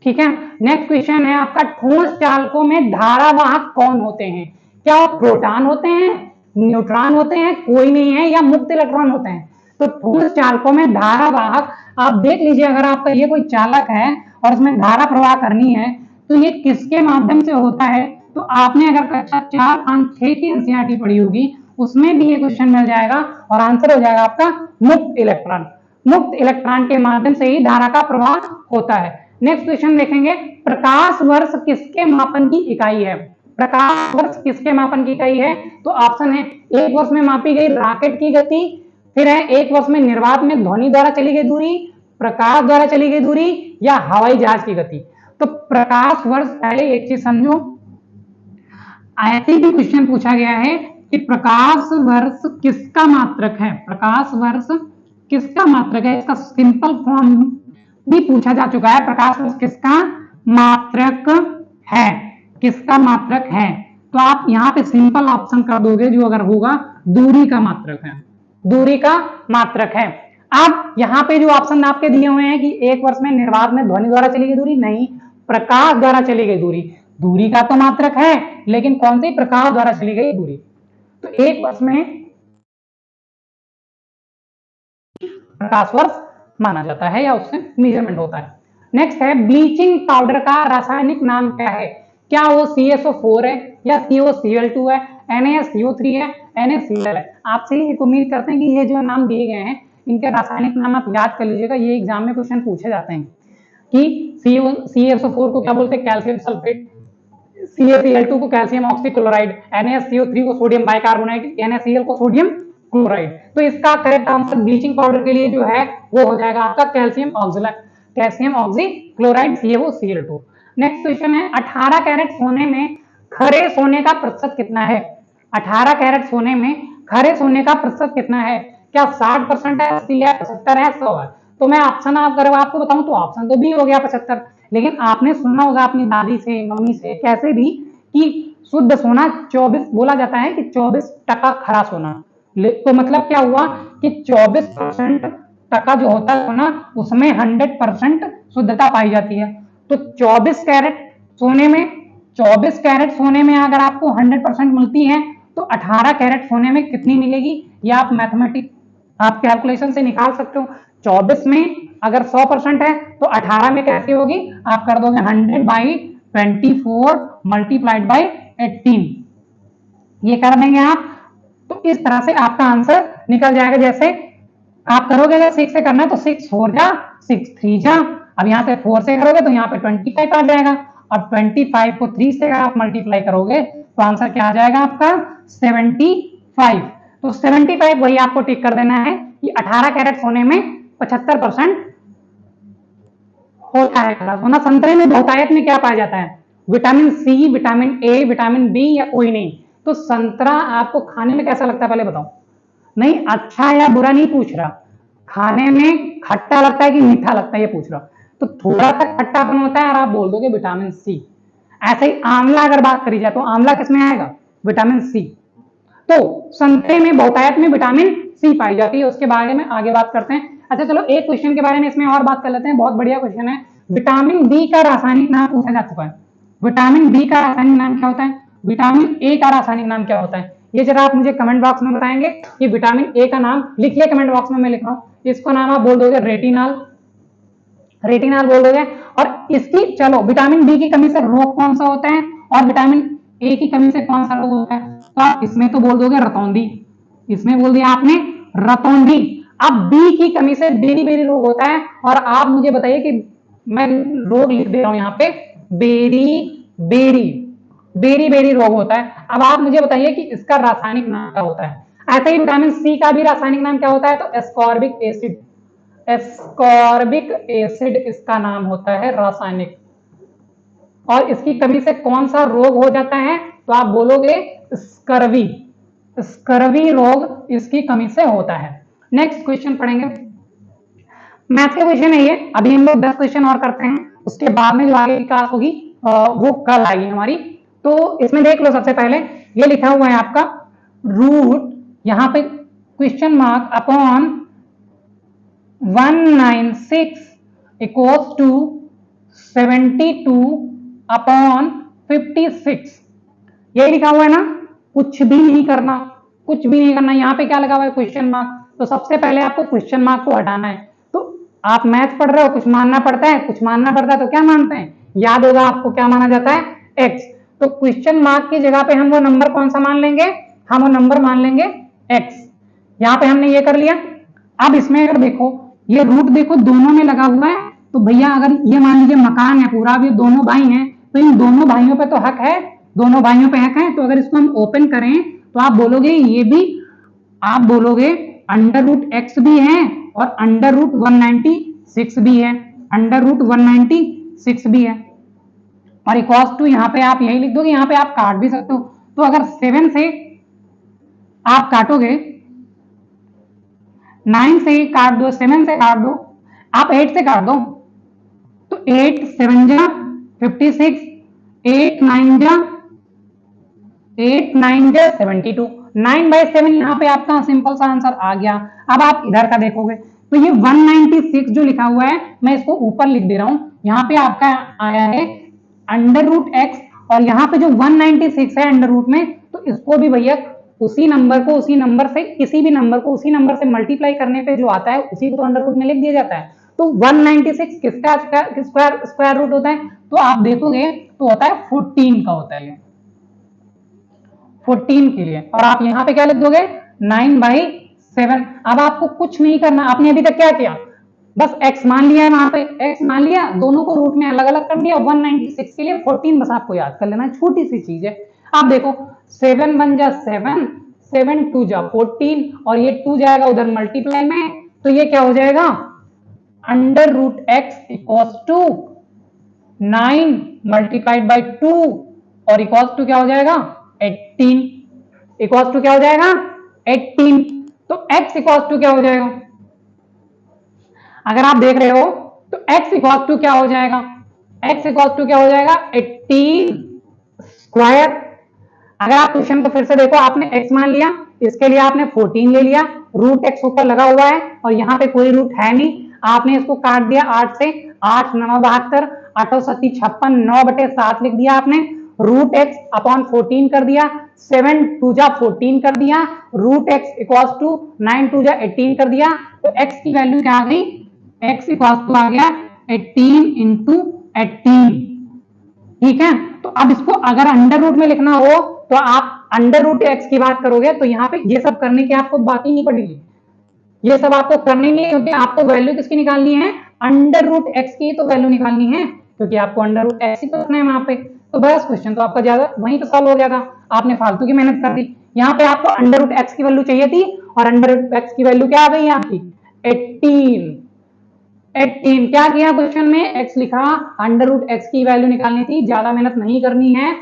ठीक है, नेक्स्ट क्वेश्चन है आपका, ठोस चालकों में धारावाहक कौन होते हैं? क्या वो प्रोटॉन होते हैं, न्यूट्रॉन होते हैं, कोई नहीं है, या मुक्त इलेक्ट्रॉन होते हैं? तो ठोस चालकों में धारावाहक, आप देख लीजिए अगर आपका ये कोई चालक है और इसमें धारा प्रवाह करनी है तो ये किसके माध्यम से होता है? तो आपने अगर कक्षा 4, 5, 6 की एनसीईआरटी पढ़ी होगी उसमें भी ये क्वेश्चन मिल जाएगा और आंसर हो जाएगा आपका मुक्त इलेक्ट्रॉन। मुक्त इलेक्ट्रॉन के माध्यम से ही धारा का प्रवाह होता है। नेक्स्ट क्वेश्चन देखेंगे, प्रकाश वर्ष किसके मापन की इकाई है? प्रकाश वर्ष किसके मापन की इकाई है? तो ऑप्शन है, एक वर्ष में मापी गई रॉकेट की गति, फिर है एक वर्ष में निर्वात में ध्वनि द्वारा चली गई दूरी, प्रकाश द्वारा चली गई दूरी, या हवाई जहाज की गति। तो प्रकाश वर्ष, पहले एक चीज समझो, ऐसे भी क्वेश्चन पूछा गया है कि प्रकाश वर्ष किसका मात्रक है, प्रकाश वर्ष किसका मात्रक है, इसका सिंपल फॉर्म भी पूछा जा चुका है, प्रकाश वर्ष किसका मात्रक है, किसका मात्रक है। तो आप यहाँ पे सिंपल ऑप्शन कर दोगे, जो अगर होगा दूरी का मात्रक है, दूरी का मात्रक है। अब यहाँ पे जो ऑप्शन आपके दिए हुए हैं कि एक वर्ष में निर्वात में ध्वनि द्वारा चली गई दूरी, नहीं, प्रकाश द्वारा चली गई दूरी, दूरी का तो मात्रक है, लेकिन कौन सी? प्रकाश द्वारा चली गई दूरी। तो एक वर्ष में प्रकाश वर्ष माना जाता है या उससे मेजरमेंट होता है। नेक्स्ट है, ब्लीचिंग पाउडर का रासायनिक नाम क्या है? क्या वो CSO4 है, या COCl2 है, NaCO3 है, NaCl है? आपसे एक उम्मीद करते हैं कि ये जो नाम दिए गए हैं इनके रासायनिक नाम आप याद कर लीजिएगा, ये एग्जाम में क्वेश्चन पूछे जाते हैं कि CSO4 को क्या बोलते हैं? कैल्शियम सल्फेट, CaCl2 को कैल्शियम ऑक्सीक्लोराइड, NaCO3 को सोडियम बाइकार्बोनेट, NaCl को सोडियम क्लोराइड। तो इसका करेक्ट आंसर ब्लीचिंग पाउडर के लिए जो है वो हो जाएगा आपका calcium oxychloride CaCl2। Next question है, 18 कैरेट सोने में खरे सोने का प्रतिशत कितना है? 18 कैरेट सोने में खरे सोने का प्रतिशत कितना है? क्या 60% है, 80 है, 75 है, 100 है? तो मैं ऑप्शन आपको बताऊं तो ऑप्शन तो बी हो गया 75, लेकिन आपने सुना होगा अपनी दादी से, मम्मी से, कैसे भी, कि शुद्ध सोना 24 बोला जाता है कि 24% खरा सोना। तो मतलब क्या हुआ कि 24% टका जो होता है सोना, उसमें 100% शुद्धता पाई जाती है। तो 24 कैरेट सोने में अगर आपको 100% मिलती है तो 18 कैरेट सोने में कितनी मिलेगी? या आप कैलकुलेशन से निकाल सकते हो। 24 में अगर 100% है तो 18 में कैसे होगी? आप कर दोगे 100/24 मल्टीप्लाइड बाई 18, ये कर देंगे आप। तो इस तरह से आपका आंसर निकल जाएगा। जैसे आप करोगे, अगर 6 से करना है तो 6 4 जा 6 3 जा, अब यहाँ पे 4 से करोगे तो यहाँ पे 25 आ जाएगा। अब 25 को 3 से अगर आप मल्टीप्लाई करोगे तो आंसर क्या आ जाएगा आपका? 75। तो 75 वही आपको टिक कर देना है कि 18 कैरेट सोने में 75% होता है खरा सोना। संतरे में बहुतायत में क्या पाया जाता है? Vitamin C, vitamin A, vitamin B, या कोई नहीं? तो संतरा आपको खाने में कैसा लगता है पहले बताओ? नहीं, अच्छा या बुरा नहीं पूछ रहा, खाने में खट्टा लगता है कि मीठा लगता है ये पूछ रहा। तो थोड़ा सा खट्टापन होता है और आप बोल दोगे विटामिन सी। ऐसे ही आंवला अगर बात करी जाए तो आंवला किसमें आएगा? Vitamin C. तो संतरे में बहुतायत में विटामिन सी पाई जाती है, उसके बारे में आगे बात करते हैं। अच्छा चलो, एक क्वेश्चन के बारे में इसमें और बात कर लेते हैं, बहुत बढ़िया क्वेश्चन है। विटामिन बी का रासायनिक नाम पूछा जा चुका है। विटामिन बी का रासायनिक नाम क्या होता है? विटामिन ए का रासायनिक नाम क्या होता है? ये जरा आप मुझे कमेंट बॉक्स में बताएंगे कि विटामिन ए का नाम लिखिए कमेंट बॉक्स में, मैं लिख रहा हूँ। इसको नाम आप बोल दोगे रेटिनॉल बोल दोगे। और इसकी, चलो, विटामिन बी की कमी से रोग कौन सा होता है और विटामिन ए की कमी से कौन सा रोग होता है? तो आप इसमें तो बोल दोगे रतौंधी, इसमें बोल दिया आपने रतौंधी। अब बी की कमी से बेरी बेरी रोग होता है, और आप मुझे बताइए कि मैं रोग लिख दे रहा हूं यहाँ पे, बेरी बेरी रोग होता है। अब आप मुझे बताइए कि इसका रासायनिक नाम क्या होता है? ऐसे ही विटामिन सी का भी रासायनिक नाम क्या होता है? तो एस्कॉर्बिक एसिड इसका नाम होता है रासायनिक। और इसकी कमी से कौन सा रोग हो जाता है? तो आप बोलोगे स्कर्वी रोग इसकी कमी से होता है। नेक्स्ट क्वेश्चन पढ़ेंगे, मैथ के क्वेश्चन है ये। अभी हम लोग 10 क्वेश्चन और करते हैं, उसके बाद में जो आगे की क्लास होगी वो कल आएगी हमारी। तो इसमें देख लो, सबसे पहले ये लिखा हुआ है आपका रूट, यहाँ पे question mark upon 196 equals to 72/56, ये लिखा हुआ है ना। कुछ भी नहीं करना, यहाँ पे क्या लगा हुआ है? Question mark. तो सबसे पहले आपको क्वेश्चन मार्क को हटाना है। तो आप मैथ पढ़ रहे हो, कुछ मानना पड़ता है, तो क्या मानते हैं? याद होगा आपको क्या माना जाता है? x। तो क्वेश्चन मार्क की जगह पे हम वो नंबर कौन सा मान लेंगे? हम वो नंबर मान लेंगे x। यहाँ पे हमने ये कर लिया। अब इसमें अगर देखो, ये रूट देखो दोनों में लगा हुआ है, तो भैया अगर ये मान लीजिए मकान है पूरा, अब ये दोनों भाई हैं, तो इन दोनों भाइयों पे तो हक है दोनों भाइयों पे हक है। तो अगर इसको हम ओपन करें तो आप बोलोगे ये भी, आप बोलोगे अंडर रूट एक्स भी है और अंडर रूट 196 भी है, अंडर रूट 196 भी है। और इक्वल्स टू यहाँ पे आप यही लिख दोगे, यहाँ पे आप काट भी सकते हो। तो अगर 7 से आप काटोगे, 9 से काट दो, 7 से काट दो, आप 8 से काट दो, तो 8 7 जा 56, 8 9 जा 72, 9/7 यहाँ पे आपका सिंपल सा आंसर आ गया। अब आप इधर का देखोगे तो ये 196 जो लिखा हुआ है, मैं इसको ऊपर लिख दे रहा हूं, यहाँ पे आपका आया है अंडर रूट एक्स, और यहाँ पे जो 196 है अंडर रूट में, तो इसको भी भैया उसी नंबर को उसी नंबर से, किसी भी नंबर को उसी नंबर से मल्टीप्लाई करने पे जो आता है उसी को अंडर रूट में लिख दिया जाता है। तो 196 किसका स्क्वायर रूट होता है? तो आप देखोगे तो होता है 14 का होता है, 14 के लिए। और आप यहाँ पे क्या लिख दोगे? 9/7। अब आपको कुछ नहीं करना, आपने अभी तक क्या किया, बस x मान लिया है, वहां पे x मान लिया, दोनों को रूट में अलग अलग कर दिया, 196 के लिए 14 बस आपको याद कर लेना है, छोटी सी चीज है। आप देखो 7 1 जा 7, 7 2 जा 14, और ये 2 जाएगा उधर मल्टीप्लाई में, तो ये क्या हो जाएगा, under root x equals to 9 multiplied by 2, और इक्वल्स टू क्या हो जाएगा, 18, इक्वल्स टू क्या हो जाएगा, 18। तो x इक्वल्स टू क्या हो जाएगा, अगर आप देख रहे हो तो x इक्वल्स टू क्या हो जाएगा, x इक्वल्स टू क्या हो जाएगा, 18 स्क्वायर। अगर आप क्वेश्चन को फिर से देखो, आपने x मान लिया, इसके लिए आपने 14 ले लिया, रूट x ऊपर लगा हुआ है और यहाँ पे कोई रूट है नहीं, आपने इसको काट दिया 8 से, 8 9 72, 8 7 56, 9/7 लिख दिया आपने, रूट एक्स अपॉन 14 कर दिया, 7 2 जा 14 कर दिया, रूट एक्स इक्वल्स टू 9 2 जा 18 कर दिया। तो x की वैल्यू क्या आ गई, x इक्वल्स टू आ गया 18 इंटू 18। ठीक है, तो अब इसको अगर अंडर रूट में लिखना हो तो आप अंडर रूट एक्स की बात करोगे, तो यहाँ पे ये सब करने की आपको बात ही नहीं पड़ेगी, ये सब आपको करने नहीं, क्योंकि आपको वैल्यू किसकी निकालनी है, अंडर रूट एक्स की तो वैल्यू निकालनी है, क्योंकि आपको अंडर रूट एक्स ही तो रखना है वहां पे। तो बस क्वेश्चन तो आपका ज्यादा वहीं तो सॉल्व हो गया था, आपने फालतू की मेहनत कर दी। यहाँ पे आपको अंडर रूट एक्स की वैल्यू चाहिए थी, और अंडर रूट एक्स की वैल्यू क्या आ गई आपकी, 18। 18 क्या किया क्वेश्चन में, x लिखा, अंडर रूट एक्स की वैल्यू निकालनी थी, ज्यादा मेहनत नहीं करनी है,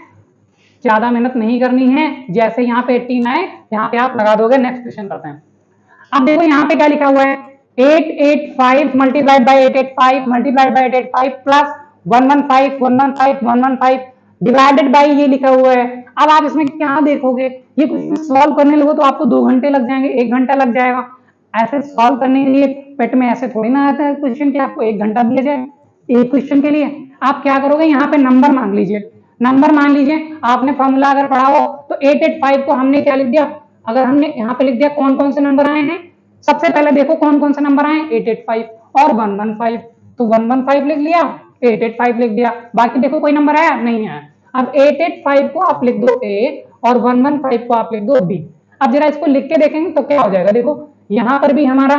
ज्यादा मेहनत नहीं करनी है। जैसे यहाँ पे 18 आए, यहाँ पे आप लगा दोगे। नेक्स्ट क्वेश्चन करते हैं। अब देखो यहाँ पे क्या लिखा हुआ है, 885 multiplied by 885 multiplied by 885 plus 115 115 115 divided by ये लिखा हुआ है। अब आप इसमें क्या देखोगे, ये कुछ सॉल्व करने लगो तो आपको 2 घंटे लग जाएंगे, 1 घंटा लग जाएगा। ऐसे सॉल्व करने के लिए पेट में ऐसे थोड़ी ना आता है क्वेश्चन कि आपको 1 घंटा दिया जाए एक क्वेश्चन के लिए। आप क्या करोगे, यहाँ पे नंबर मान लीजिए, नंबर मान लीजिए, आपने फॉर्मूला अगर पढ़ा हो तो 885 को हमने क्या लिख दिया, अगर हमने यहाँ पे लिख दिया कौन कौन से नंबर आए हैं, सबसे पहले देखो कौन कौन से नंबर आए, 885 और 115, तो 115 लिख लिया, 885 लिख दिया, बाकी देखो कोई नंबर आया नहीं आया। अब 885 को आप लिख दो A और 115 को आप लिख दो B। अब जरा इसको लिख के देखेंगे तो क्या हो जाएगा, देखो यहाँ पर भी हमारा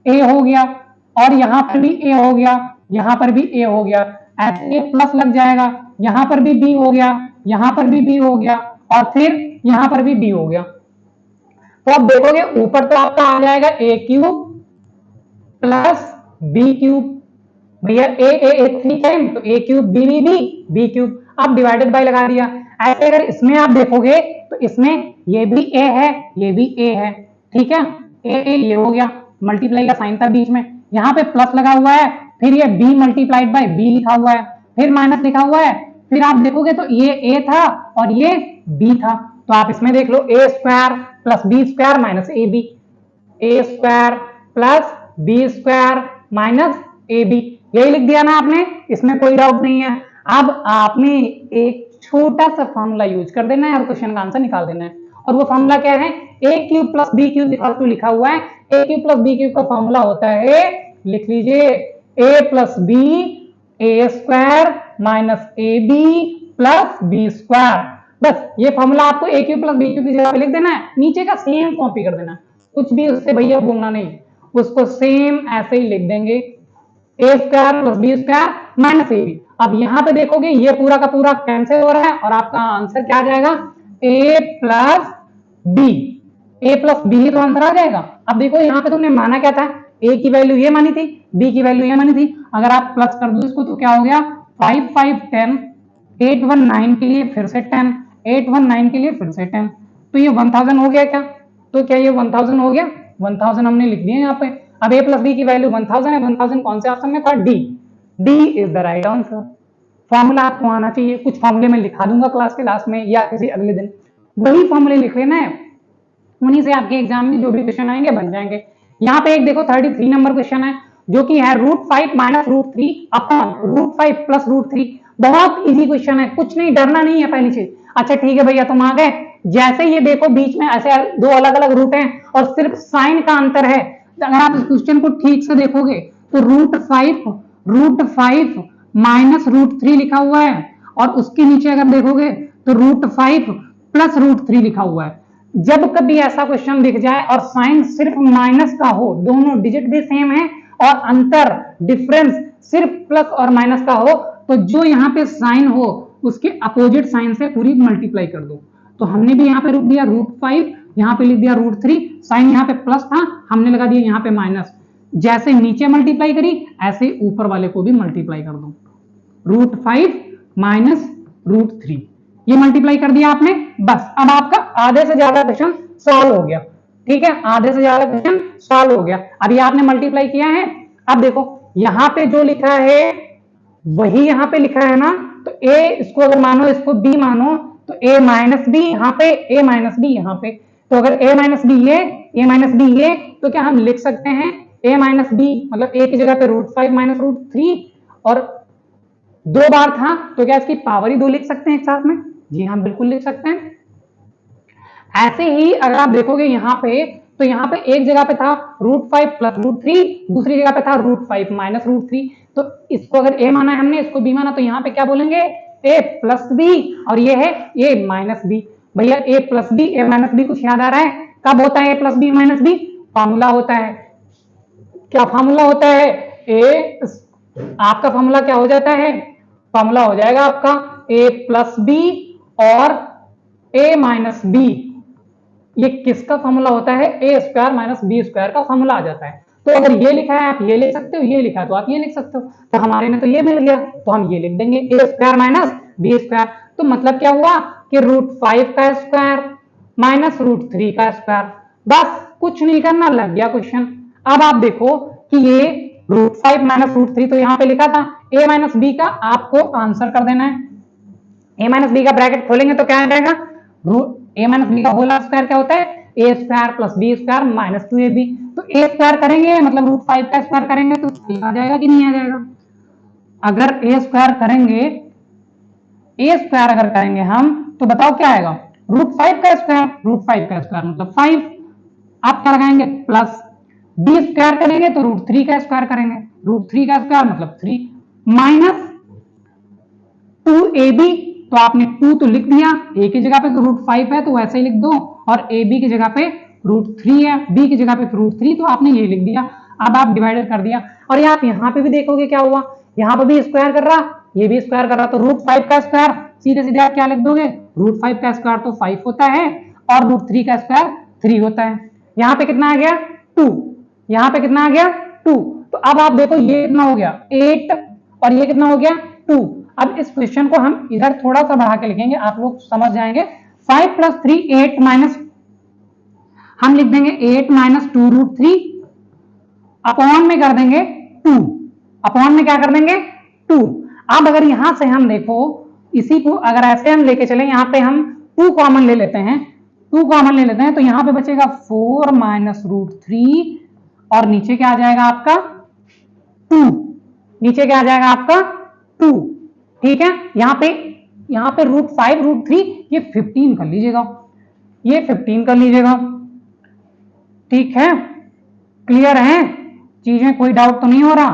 A हो गया और यहाँ पर भी A हो गया, यहाँ पर भी A हो गया, ऐसे प्लस लग जाएगा, यहाँ पर भी B हो गया, यहाँ पर भी B हो गया, और फिर यहाँ पर भी B हो गया। तो अब देखोगे ऊपर तो आपका आ जाएगा A³ प्लस B³, भैया A 3 टाइम तो A³ B³ अब डिवाइडेड बाय लगा दिया। ऐसे अगर इसमें आप देखोगे तो इसमें ये भी A है, ये भी A है, ठीक है, A ये हो गया, मल्टीप्लाई का साइन था बीच में, यहाँ पे प्लस लगा हुआ है, फिर ये B मल्टीप्लाइड बाय B लिखा हुआ है, फिर माइनस लिखा हुआ है, फिर आप देखोगे तो ये A था और ये B था, तो आप इसमें देख लो A square plus B square minus AB, A square plus B square minus AB, यही लिख दिया ना आपने, इसमें कोई डाउट नहीं है। अब आपने एक छोटा सा फॉर्मूला यूज कर देना है और क्वेश्चन का आंसर निकाल देना है, और वो फॉर्मूला क्या है, A³ plus B³ equal to लिखा हुआ है, A³ प्लस B³ का फॉर्मूला होता है, लिख लीजिए, A plus B A square minus AB plus B square. बस ये फॉर्मूला आपको A³ प्लस B³ की जगह पे लिख देना है, नीचे का सेम कॉपी कर देना, कुछ भी उससे भैया बोलना नहीं, उसको सेम ऐसे ही लिख देंगे, A square plus B square minus a b. अब यहाँ पे देखोगे ये पूरा का पूरा कैंसिल हो रहा है और आपका आंसर क्या आ जाएगा, ए प्लस बी। ए प्लस बी तो आंसर आ जाएगा। अब देखो यहाँ पे तुमने माना क्या था, ए की वैल्यू ये मानी थी, बी की वैल्यू ये मानी थी। अगर आप प्लस कर दो इसको तो क्या हो गया, 5 5 10, 819 के लिए फिर से 10, 819 के लिए फिर से 10, तो ये 1000 हो गया क्या, तो क्या ये 1000 हो गया, 1000 हमने लिख दिया यहाँ पे। अब ए प्लस बी की वैल्यू 1000 है, 1000 कौन से ऑप्शन में था, D. D is the right answer. Formula आपको आना चाहिए, कुछ फॉर्मूले में लिखा दूंगा क्लास के लास्ट में या किसी अगले दिन, वही फॉर्मूले लिख लेना है, उन्हीं से आपके एग्जाम में जो भी क्वेश्चन आएंगे बन जाएंगे। यहाँ पे एक देखो 33 नंबर क्वेश्चन है जो कि है √5 माइनस √3 अपॉन √5 प्लस √3। बहुत इजी क्वेश्चन है, कुछ नहीं, डरना नहीं है पहली चीज। अच्छा ठीक है भैया, तुम आ गए। जैसे ये देखो बीच में ऐसे दो अलग अलग रूट हैं और सिर्फ साइन का अंतर है। अगर आप इस क्वेश्चन को ठीक से देखोगे तो √5 माइनस √3 लिखा हुआ है और उसके नीचे अगर देखोगे तो √5 प्लस √3 लिखा हुआ है। जब कभी ऐसा क्वेश्चन दिख जाए और साइन सिर्फ माइनस का हो, दोनों डिजिट भी सेम है और अंतर डिफरेंस सिर्फ प्लस और माइनस का हो, तो जो यहाँ पे साइन हो उसके अपोजिट साइन से पूरी मल्टीप्लाई कर दो। तो हमने भी यहाँ पे लिख दिया √5, यहाँ पे लिख दिया √3, साइन यहाँ पे प्लस था, हमने लगा दिया यहाँ पे माइनस। जैसे नीचे मल्टीप्लाई करी ऐसे ऊपर वाले को भी मल्टीप्लाई कर दो, √5 माइनस √3, ये मल्टीप्लाई कर दिया आपने, बस। अब आपका आधे से ज्यादा क्वेश्चन सॉल्व हो गया। ठीक है, आधे से ज्यादा क्वेश्चन सॉल्व हो गया। अभी आपने मल्टीप्लाई किया है। अब देखो यहाँ पे जो लिखा है वही यहाँ पे लिखा है ना, तो ए इसको अगर मानो, इसको बी मानो, तो ए माइनस बी यहाँ पे, ए माइनस बी यहाँ पे। तो अगर ए माइनस बी ये, ए माइनस बी ये, तो क्या हम लिख सकते हैं ए माइनस बी मतलब ए की जगह पे √5 माइनस √3, और दो बार था तो क्या इसकी पावर ही 2 लिख सकते हैं एक साथ में? जी हाँ, बिल्कुल लिख सकते हैं। ऐसे ही अगर आप देखोगे यहाँ पे, तो यहाँ पे एक जगह पे था √5 प्लस √3, दूसरी जगह पे था √5 माइनस √3। तो इसको अगर ए माना है हमने, इसको बी माना, तो यहाँ पे क्या बोलेंगे, ए प्लस बी, और ये है ए माइनस बी। भैया a plus b a minus b कुछ याद आ रहा है? कब होता है a plus b minus b? Formula होता है। क्या फॉर्मूला होता है? ए, आपका फॉर्मूला क्या हो जाता है? फॉर्मूला हो जाएगा आपका ए प्लस बी और ए माइनस बी। ये किसका फॉर्मूला होता है? A square minus B square का फॉर्मूला आ जाता है। तो अगर ये लिखा है आप ये लिख सकते हो, ये लिखा है तो आप ये लिख सकते हो। तो हमारे में तो ये मिल गया तो हम ये लिख देंगे ए स्क्वायर माइनस बी स्क्वायर। तो मतलब क्या हुआ कि √5 का स्क्वायर माइनस √3 का स्क्वायर, बस कुछ नहीं करना, लग गया क्वेश्चन। अब आप देखो कि ये √5 माइनस √3 तो यहाँ पे लिखा था, ए माइनस बी का आपको आंसर कर देना है। ए माइनस बी का ब्रैकेट खोलेंगे तो क्या आ जाएगा, ए माइनस बी का होल स्क्वायर क्या होता है, a square plus b square minus 2ab। तो ए स्क्वायर करेंगे मतलब √5 का स्क्वायर करेंगे तो आ जाएगा कि नहीं आ जाएगा? अगर ए स्क्वायर करेंगे, ए स्क्वायर अगर करेंगे हम तो बताओ क्या आएगा, √5 का स्क्वायर, √5 का स्क्वायर मतलब 5। आप क्या लगाएंगे प्लस, बी स्क्वायर करेंगे तो √3 का स्क्वायर करेंगे, √3 का स्क्वायर मतलब 3 माइनस 2ab। तो आपने 2 तो लिख दिया, a की जगह पे तो √5 है तो वैसे ही लिख दो, और ab की जगह पे √3 है, b की जगह पे √3 तो आपने ये लिख दिया। अब आप डिवाइडेड कर दिया, और आप यहाँ पे भी देखोगे क्या हुआ, यहाँ पे भी स्क्वायर कर रहा, ये भी स्क्वायर कर रहा, तो √5 का स्क्वायर सीधे सीधे आप क्या लिख दोगे, √5 का स्क्वायर तो 5 होता है और √3 का स्क्वायर 3 होता है। यहाँ पे कितना आ गया 2, यहाँ पे कितना आ गया 2। तो अब आप देखो ये कितना हो गया 8 और ये कितना हो गया 2। अब इस क्वेश्चन को हम इधर थोड़ा सा बढ़ा के लिखेंगे, आप लोग समझ जाएंगे। 5 प्लस 3 8 माइनस, हम लिख देंगे 8 माइनस 2√3 अपॉन में कर देंगे 2, अपॉन में क्या कर देंगे 2। अब अगर यहां से हम देखो, इसी को अगर ऐसे हम लेके चले, यहाँ पे हम 2 कॉमन ले लेते हैं, 2 कॉमन ले लेते हैं तो यहाँ पे बचेगा 4 माइनस √3 और नीचे क्या आ जाएगा आपका 2, नीचे क्या आ जाएगा आपका 2। ठीक है, यहाँ पे √5 √3 ये 15 कर लीजिएगा, ये 15 कर लीजिएगा। ठीक है, क्लियर है चीजें, कोई डाउट तो नहीं हो रहा?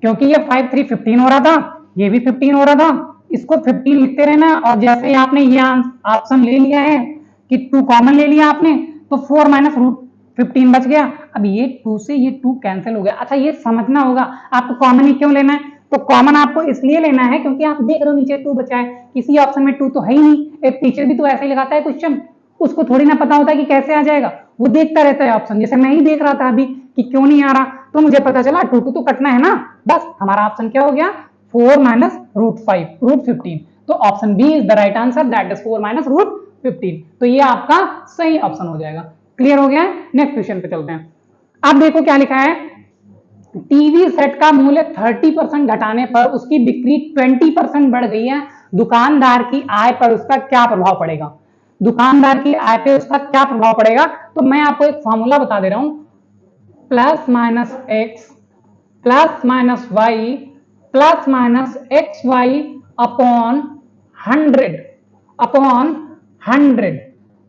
क्योंकि ये 5 3 15 हो रहा था, ये भी 15 हो रहा था, इसको 15 लिखते रहना। और जैसे ही आपने ये ऑप्शन ले लिया है कि 2 कॉमन ले लिया आपने, तो 4 माइनस √15 बच गया। अब ये 2 से ये 2 कैंसिल हो गया। अच्छा ये समझना होगा आपको कॉमन ही क्यों लेना है, तो कॉमन आपको इसलिए लेना है क्योंकि आप देख रहे हो नीचे 2 बचा है, किसी ऑप्शन में 2 तो है ही नहीं। एक टीचर भी तो ऐसे ही लगाता है क्वेश्चन, उसको थोड़ी ना पता होता है कि कैसे आ जाएगा, वो देखता रहता है ऑप्शन। जैसे मैं ही देख रहा था अभी कि क्यों नहीं आ रहा, तो मुझे पता चला 2 तो कटना है ना, बस हमारा ऑप्शन क्या हो गया 4 माइनस रूट 5 रूट 15। तो option B is the right answer, that is 4 minus root 15। तो ये आपका सही ऑप्शन हो जाएगा। क्लियर हो गया है? नेक्स्ट क्वेश्चन पे चलते हैं। अब देखो क्या लिखा है, टीवी सेट का मूल्य 30% घटाने पर उसकी बिक्री 20% बढ़ गई है, दुकानदार की आय पर उसका क्या प्रभाव पड़ेगा? दुकानदार की आय पे उसका क्या प्रभाव पड़ेगा? तो मैं आपको एक फॉर्मूला बता दे रहा हूं, plus minus x plus minus y plus minus x y upon 100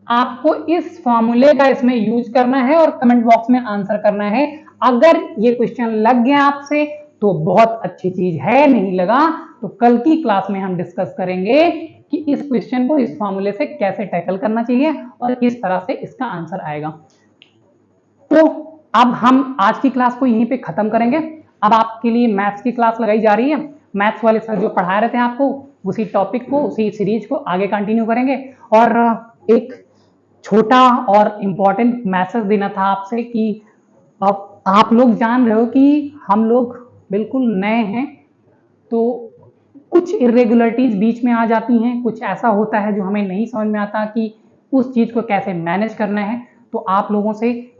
आपको इस फॉर्मूले का इसमें यूज करना है और कमेंट बॉक्स में आंसर करना है। अगर ये क्वेश्चन लग गया आपसे तो बहुत अच्छी चीज है, नहीं लगा तो कल की क्लास में हम डिस्कस करेंगे कि इस क्वेश्चन को इस फॉर्मूले से कैसे टैकल करना चाहिए और किस तरह से इसका आंसर आएगा। तो अब हम आज की क्लास को यहीं पे खत्म करेंगे। अब आपके लिए मैथ्स की क्लास लगाई जा रही है, मैथ्स वाले सर जो पढ़ा रहे थे आपको उसी टॉपिक को, उसी सीरीज को आगे कंटिन्यू करेंगे। और एक छोटा और इम्पोर्टेंट मैसेज देना था आपसे कि अब आप लोग जान रहे हो कि हम लोग बिल्कुल नए हैं, तो कुछ इरेगुलरिटीज बीच में आ जाती हैं, कुछ ऐसा होता है जो हमें नहीं समझ में आता कि उस चीज को कैसे मैनेज करना है। तो आप लोगों से